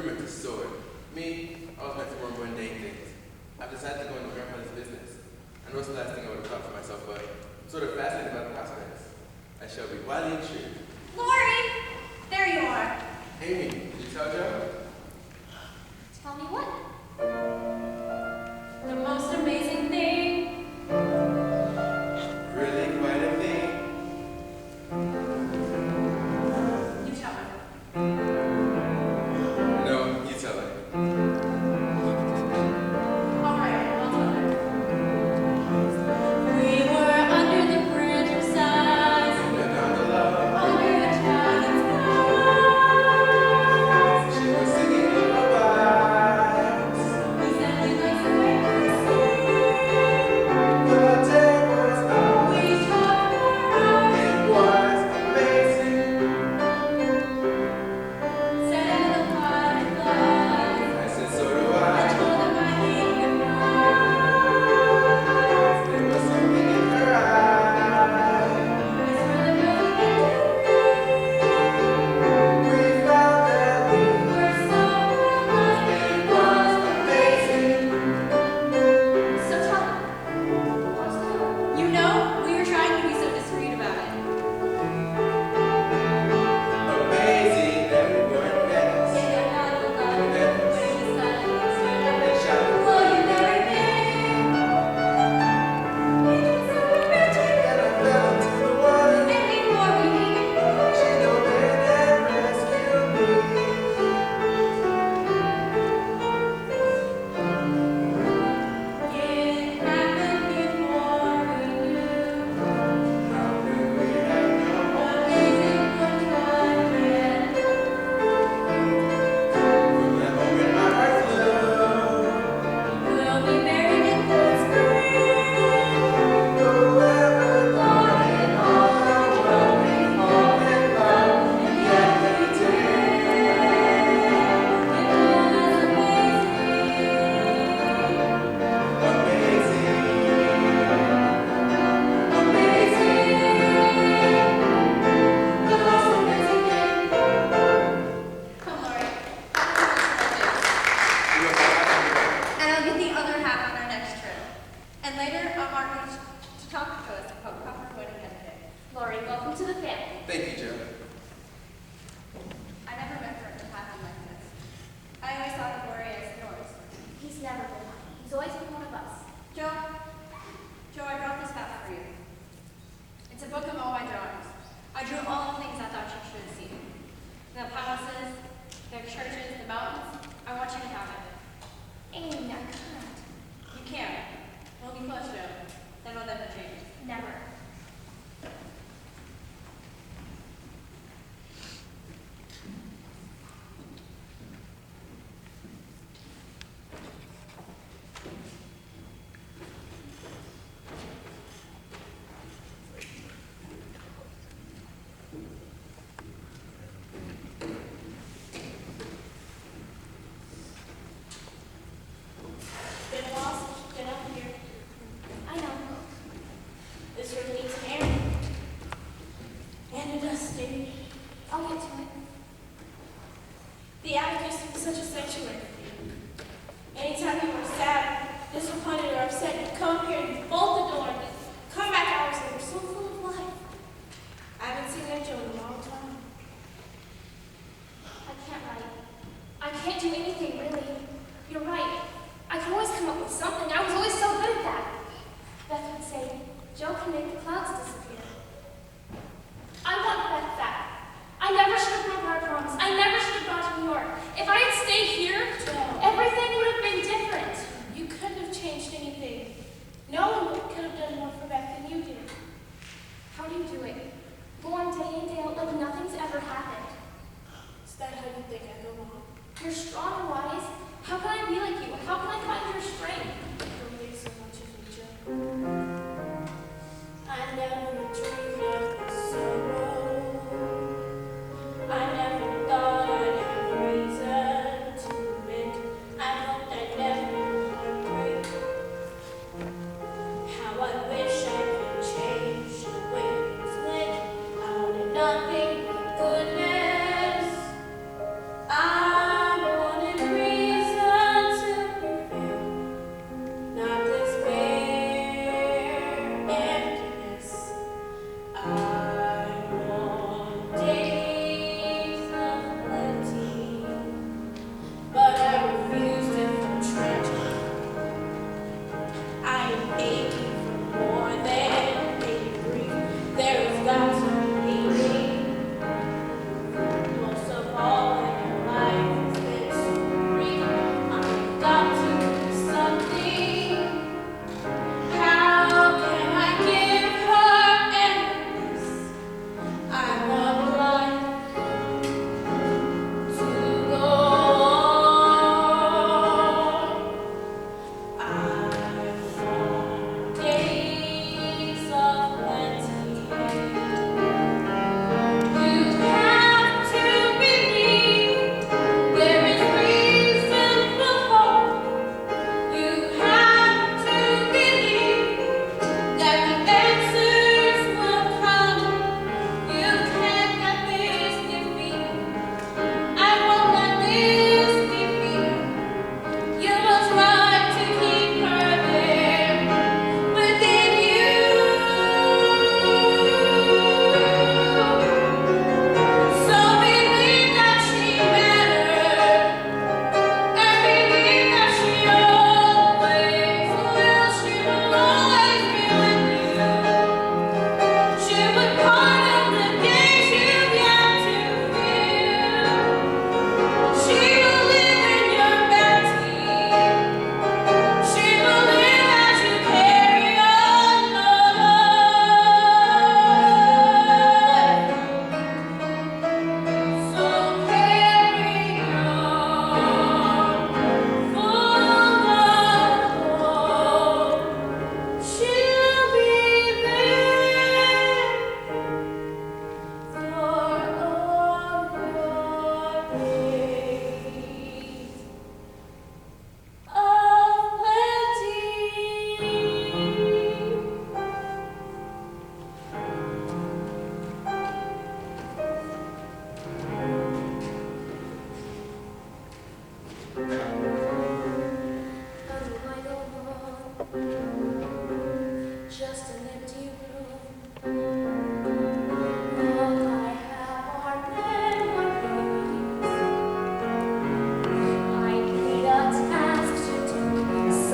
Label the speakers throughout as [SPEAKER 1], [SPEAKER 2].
[SPEAKER 1] meant to soar. Me, I was meant for more mundane things. I've decided to go into grandfather's business. I know it's the last thing I would have thought for myself, but I'm sort of fascinated by the prospects. I shall be wildly intrigued.
[SPEAKER 2] Lori! There you are.
[SPEAKER 1] Amy, did you tell Joe?
[SPEAKER 2] Tell me what? The most amazing thing.
[SPEAKER 1] Really quite a thing.
[SPEAKER 2] You tell her.
[SPEAKER 1] No, you tell her.
[SPEAKER 2] All right, I'll tell her. We were under the bridge of sighs,
[SPEAKER 1] And down the love,
[SPEAKER 2] under the dragon's skies.
[SPEAKER 1] she was singing lullabies.
[SPEAKER 2] We said we like the way we sing.
[SPEAKER 1] The day was out.
[SPEAKER 2] We talked around,
[SPEAKER 1] It was amazing.
[SPEAKER 2] said in the quiet light.
[SPEAKER 1] I said, so do
[SPEAKER 2] I
[SPEAKER 1] I.
[SPEAKER 2] told them I hate your
[SPEAKER 1] There was something in her eyes.
[SPEAKER 2] whisper the music
[SPEAKER 1] We found that we
[SPEAKER 2] we're so alive.
[SPEAKER 1] it was amazing.
[SPEAKER 2] So tell them. You know, we were trying to be so discreet about it.
[SPEAKER 1] Amazing that we weren't menace.
[SPEAKER 2] Say they're not alive when we suddenly stood up.
[SPEAKER 1] And shouted,
[SPEAKER 2] Will you marry me? It was so romantic.
[SPEAKER 1] and I fell into the water.
[SPEAKER 2] And before we even knew,
[SPEAKER 1] She dove in and rescued me.
[SPEAKER 2] it happened before we knew.
[SPEAKER 1] How could we have known?
[SPEAKER 2] Amazing was what we had
[SPEAKER 1] From that moment my heart flew.
[SPEAKER 2] We'll be married in the spring.
[SPEAKER 1] Whoever thought in all the world we'd fall in love, and yet we did.
[SPEAKER 2] It was amazing.
[SPEAKER 1] Amazing.
[SPEAKER 2] The most amazing thing. Come, Lori. And I'll get the other half on our next trip. And later, I'll mark you to talk to us about proper wedding etiquette. Lori, welcome to the family.
[SPEAKER 1] Thank you, Joe.
[SPEAKER 2] I never meant for it to happen like this. I always thought of Lori as yours.
[SPEAKER 3] He's never been happy. He's always been one of us.
[SPEAKER 2] Joe, I brought this back for you. It's a book of all my drawings. I drew all the things I thought you should see. The palaces, the churches, the mountains. I want you to have it.
[SPEAKER 3] Amy, I can't.
[SPEAKER 2] You can. We'll be close, Joe. Then we'll never change.
[SPEAKER 3] Never.
[SPEAKER 4] Been a while since you've been up here.
[SPEAKER 3] I know.
[SPEAKER 4] This room needs an airing. And a dusting.
[SPEAKER 3] I'll get to it.
[SPEAKER 4] The attic used to be such a sanctuary for you. Anytime you were sad, disappointed, or upset, you'd come up here and you'd bolt the door and you'd come back hours later, so full of life. I haven't seen that Joe in a long time.
[SPEAKER 3] I can't write. I can't do anything, really. You're right. I can always come up with something. I was always so good at that. Beth would say, Joe can make the clouds disappear. I want Beth back. I never should have broken our promise. I never should have gone to New York. If I had stayed here, everything would have been different.
[SPEAKER 4] You couldn't have changed anything. No one could have done more for Beth than you did.
[SPEAKER 3] How do you do it? Go on day in, day out like nothing's ever happened.
[SPEAKER 4] Is that how you think I go on?
[SPEAKER 3] You're strong and wise. How can I be like you? How can I find your strength?
[SPEAKER 4] Don't think so much of me, Joe. I never dreamed of the sorrow. I never thought I'd have reason to admit. I hoped I'd never heartbreak. How I wish I could change the way things went. I wanted nothing but goodness. I wanted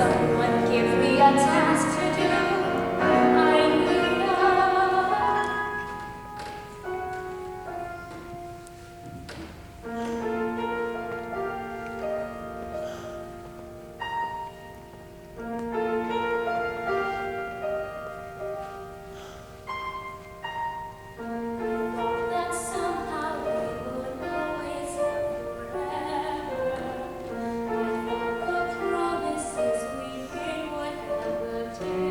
[SPEAKER 3] Someone give me a task to do. I need thought that somehow we would always have forever. I thought the promises we made would never take.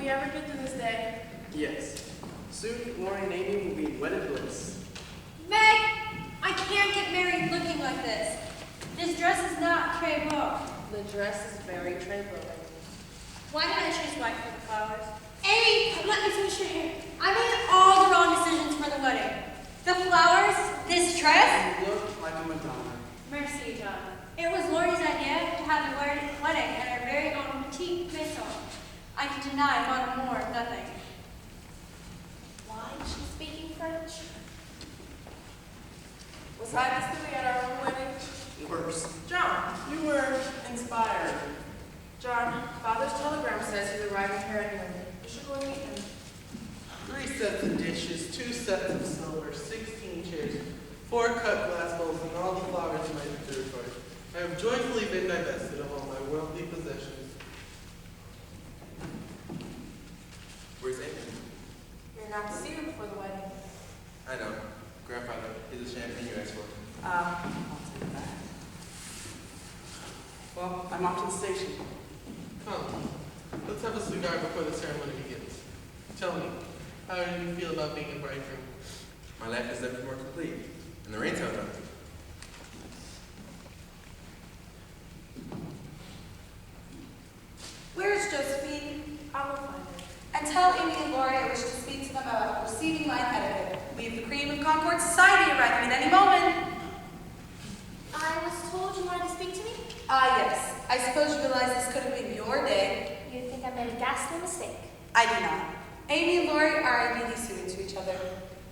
[SPEAKER 5] we ever get to this day?
[SPEAKER 1] Yes. Soon, Lori and Amy will be in wedded bliss.
[SPEAKER 2] Meg, I can't get married looking like this. This dress is not très beau.
[SPEAKER 5] The dress is very très beau.
[SPEAKER 2] Why did I choose white for the flowers? Amy, let me finish your hair. I made all the wrong decisions for the wedding. The flowers, this dress.
[SPEAKER 1] You look like a Madonna.
[SPEAKER 2] Merci, John. It was Lori's idea to have a wedding at our very own petite maison. I can deny not more of nothing.
[SPEAKER 4] Why is she speaking French?
[SPEAKER 5] Was I this silly at our own wedding?
[SPEAKER 1] Worse.
[SPEAKER 5] John,
[SPEAKER 1] You were inspired.
[SPEAKER 5] John, Father's telegram says he's arriving here at noon. You should go and meet him.
[SPEAKER 1] 3 sets of dishes, 2 sets of silver, 16 chairs, 4 cut glass bowls, and all the flowers in my conservatory. I have joyfully been divested of all my worldly possessions. Where's Amy?
[SPEAKER 5] You're not to see him before the wedding.
[SPEAKER 1] I know. Grandfather, here's the champagne you asked for.
[SPEAKER 6] I'll take that. Well, I'm off to the station.
[SPEAKER 1] Come, let's have a cigar before the ceremony begins. Tell me, how do you feel about being a bridegroom? My life is never more complete, and the rain's held up.
[SPEAKER 7] Where's Josephine?
[SPEAKER 5] I will find her.
[SPEAKER 7] And tell Amy and Lori I wish to speak to them about receiving line etiquette. We have the cream of Concord Society arriving at any moment.
[SPEAKER 3] I was told you wanted to speak to me?
[SPEAKER 7] Ah, yes. I suppose you realize this could have been your day.
[SPEAKER 3] You think I made a ghastly mistake.
[SPEAKER 7] I do not. Amy and Lori are ideally suited to each other.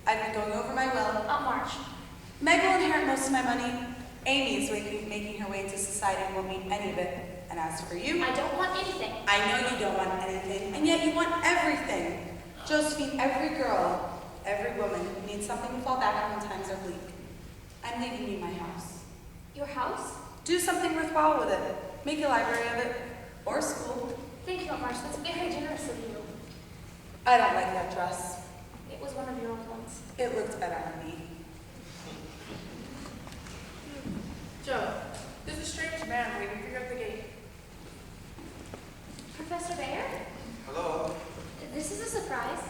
[SPEAKER 7] I've been going over my will.
[SPEAKER 3] March.
[SPEAKER 7] Meg will inherit most of my money. Amy is making her way into society and won't need any of it. And as for you,
[SPEAKER 3] I don't want anything.
[SPEAKER 7] I know you don't want anything, and yet you want everything. Josephine, every girl, every woman needs something to fall back on when times are bleak. I'm leaving you my house.
[SPEAKER 3] Your house?
[SPEAKER 7] Do something worthwhile with it. Make a library of it, or a school.
[SPEAKER 3] Thank you, Aunt March. That's very generous of you.
[SPEAKER 7] I don't like that dress.
[SPEAKER 3] It was one of your old ones.
[SPEAKER 7] It looked better on me.
[SPEAKER 5] Joe, there's a strange man waiting for you at the gate.
[SPEAKER 3] Professor Bayer?
[SPEAKER 8] Hello?
[SPEAKER 3] This is a surprise.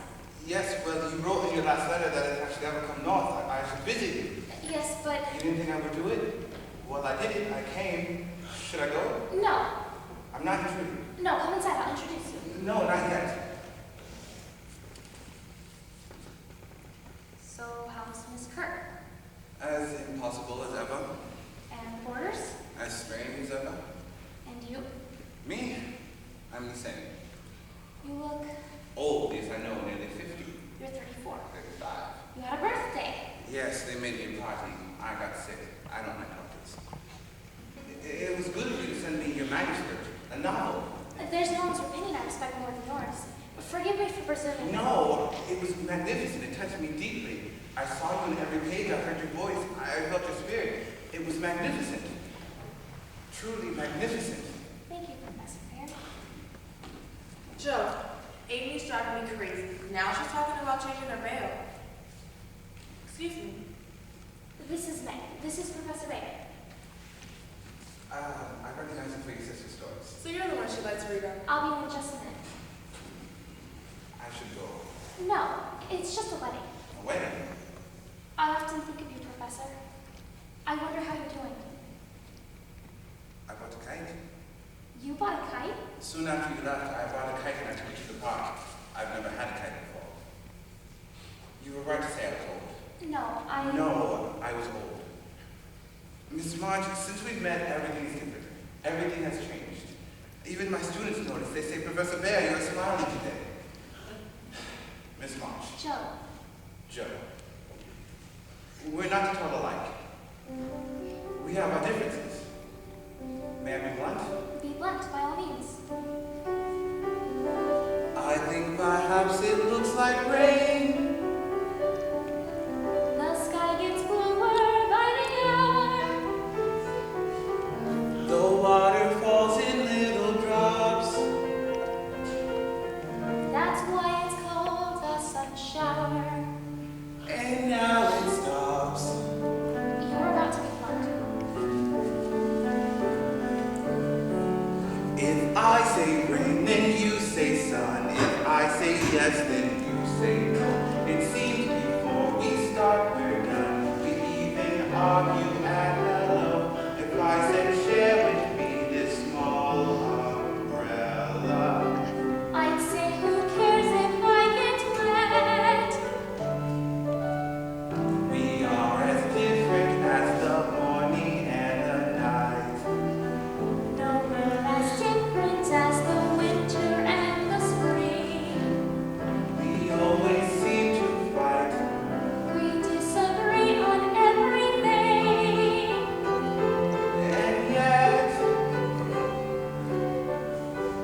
[SPEAKER 8] Yes, well, you wrote in your last letter that it actually ever come north. I should visit you.
[SPEAKER 3] Yes, but
[SPEAKER 8] You didn't think I would do it? Well, I did it. I came. Should I go?
[SPEAKER 3] no.
[SPEAKER 8] I'm not intruding.
[SPEAKER 3] No, come inside. I'll introduce you.
[SPEAKER 8] No, not yet.
[SPEAKER 3] So, how's Miss Kirk?
[SPEAKER 8] As impossible as ever.
[SPEAKER 3] And Borders?
[SPEAKER 8] As strange as ever.
[SPEAKER 3] And you?
[SPEAKER 8] Me? I'm the same.
[SPEAKER 3] You look...
[SPEAKER 8] Old, yes, I know, nearly 50.
[SPEAKER 3] You're 34.
[SPEAKER 8] 35.
[SPEAKER 3] You had a birthday.
[SPEAKER 8] Yes, they made me a party. I got sick. I don't like parties. It was good of you to send me your manuscript. A novel.
[SPEAKER 3] There's no one's opinion I respect more than yours. Forgive me for preserving...
[SPEAKER 8] No, it was magnificent. It touched me deeply. I saw you in every page. I heard your voice. I felt your spirit. It was magnificent. Truly magnificent.
[SPEAKER 3] Thank you, Professor Bayer.
[SPEAKER 5] Joe, Amy's driving me crazy. Now she's talking about changing her veil. Excuse me.
[SPEAKER 3] This is Meg. This is Professor Bayer.
[SPEAKER 8] I recognize you for your sister's stories.
[SPEAKER 5] So you're the one she likes to read on.
[SPEAKER 3] I'll be in just a minute.
[SPEAKER 8] I should go.
[SPEAKER 3] No, it's just a wedding.
[SPEAKER 8] A wedding?
[SPEAKER 3] I often think of you, Professor. I wonder how you're doing.
[SPEAKER 8] I bought a kite.
[SPEAKER 3] You bought a kite?
[SPEAKER 8] Soon after you left, I bought a kite and I took it to the park. I've never had a kite before. You were right to say I was old.
[SPEAKER 3] No,
[SPEAKER 8] No, I was old. Miss March, since we've met, everything is different. Everything has changed. Even my students notice. They say, Professor Bayer, you're smiling today. Miss March.
[SPEAKER 3] Joe.
[SPEAKER 8] Joe. We're not at all alike. We have our differences. May I be blunt?
[SPEAKER 3] Be blunt, by all means.
[SPEAKER 8] I think perhaps it looks like rain.
[SPEAKER 3] The sky gets bluer by the hour.
[SPEAKER 8] The water falls in little drops.
[SPEAKER 3] That's why it's called a sun shower.
[SPEAKER 8] And now it stops.
[SPEAKER 3] You're about to be blunt.
[SPEAKER 8] If I say rain, then you say sun. If I say yes, then you say no. It seems before we start, we're done. We even argue at hello. If I said share with me this small umbrella,
[SPEAKER 3] I'd say, who cares if I get wet?
[SPEAKER 8] we are as different as the morning and the night.
[SPEAKER 3] No, we're as different as the winter and the spring.
[SPEAKER 8] We always seem to fight.
[SPEAKER 3] We disagree on everything.
[SPEAKER 8] And yet,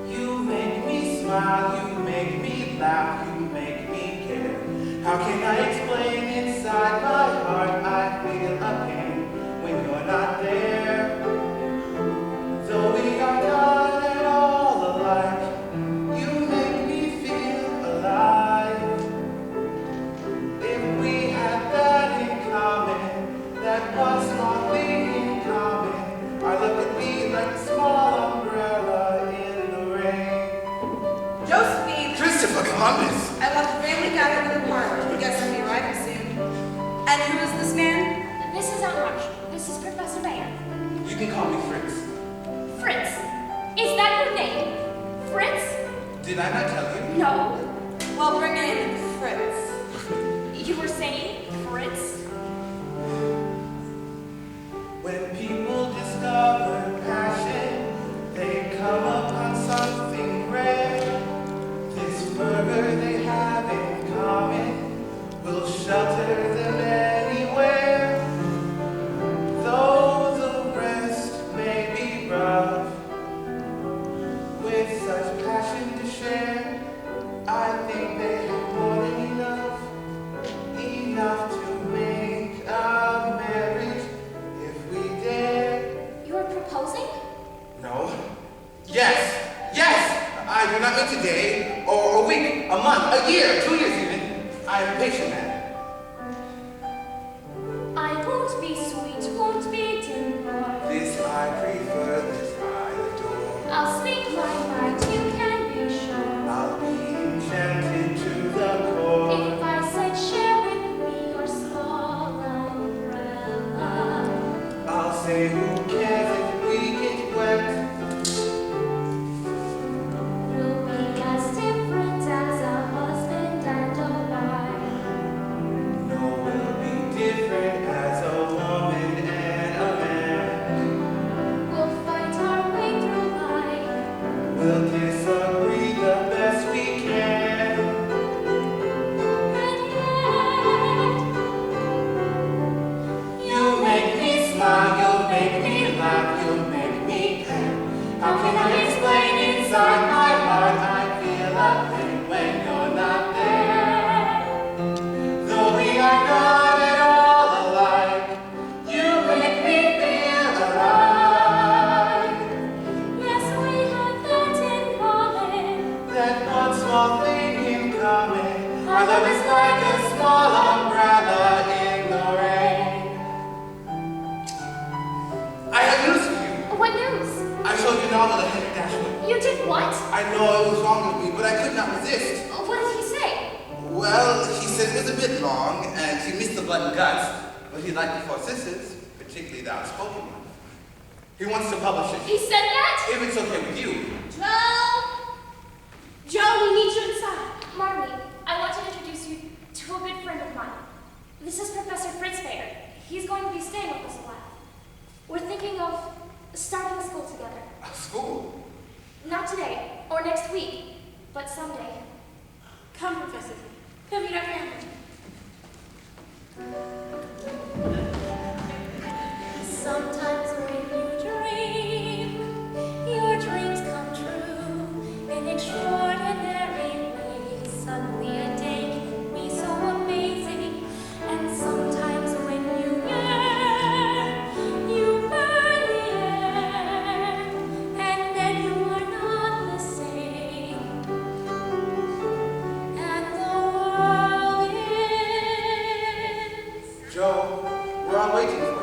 [SPEAKER 8] you make me smile, you make me laugh, you make me care. How can I explain inside my heart I feel a pain when you're not there? Though we are not at all alike, you make me feel alive. If we had that in common, that one small thing in common, our love could be like a small umbrella in the rain.
[SPEAKER 7] Josephine,
[SPEAKER 8] Christopher Columbus!
[SPEAKER 7] I left the family gathered in the park. I guess I'll be arriving soon. And who is this man?
[SPEAKER 3] This is Aunt March. This is Professor Bayer.
[SPEAKER 8] You can call me Fritz.
[SPEAKER 3] Fritz. Is that your name? Fritz?
[SPEAKER 8] Did I not tell you?
[SPEAKER 3] No.
[SPEAKER 7] Well, bring in Fritz.
[SPEAKER 3] You were saying Fritz?
[SPEAKER 8] When people discover passion, they come upon something rare. This fervor they have in common will shelter them anywhere. Though the rest may be rough, with such passion to share, I think they have more than enough, enough to make a marriage if we dare.
[SPEAKER 3] You're proposing?
[SPEAKER 8] No. Yes! Yes! I do not mean today, or a week, a month, a year, 2 years even. I am a patient man.
[SPEAKER 3] I won't be sweet, won't be demure.
[SPEAKER 8] This I prefer, this I adore.
[SPEAKER 3] I'll speak my mind, you can be sure.
[SPEAKER 8] I'll be enchanted to the core.
[SPEAKER 3] If I said share with me your small umbrella,
[SPEAKER 8] I'll say who cares if we get wet.
[SPEAKER 3] we'll be as different as a husband and a wife.
[SPEAKER 8] No, we'll be different as a woman and a man.
[SPEAKER 3] We'll fight our way through life.
[SPEAKER 8] We'll disagree the best we can.
[SPEAKER 3] And yet,
[SPEAKER 8] You make me smile, you make me laugh, you make me care. How can I explain inside my heart I feel a pain when you're not there? Though we are not at all alike, you make me feel alive.
[SPEAKER 3] yes, we have that in common.
[SPEAKER 8] That one small thing in common, our love is like a small umbrella in the rain. I have news for you.
[SPEAKER 3] What news?
[SPEAKER 8] I showed you a novel that Henry Dashwood.
[SPEAKER 3] You did what?
[SPEAKER 8] I know it was wrong with me, but I could not resist.
[SPEAKER 3] What did he say?
[SPEAKER 8] Well, he said it was a bit long, and he missed the blood and guts, but he liked the four sisters, particularly the outspoken one. He wants to publish it.
[SPEAKER 3] He said that?
[SPEAKER 8] If it's okay with you.
[SPEAKER 3] Joe! Joe, we need you inside. Marmy, I want to introduce you to a good friend of mine. This is Professor Fritz Bayer. He's going to be staying with us a while. We're thinking of starting a school together.
[SPEAKER 8] A school?
[SPEAKER 3] Not today, or next week, but someday.
[SPEAKER 4] Come, Professor. Come meet our family.
[SPEAKER 3] Sometimes when you dream, your dreams come true in extraordinary ways. Suddenly a day can be so amazing, and sometimes when you burn the air, and then you are not the same, and the world is.
[SPEAKER 8] Joe, we're all waiting for you.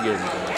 [SPEAKER 9] get it.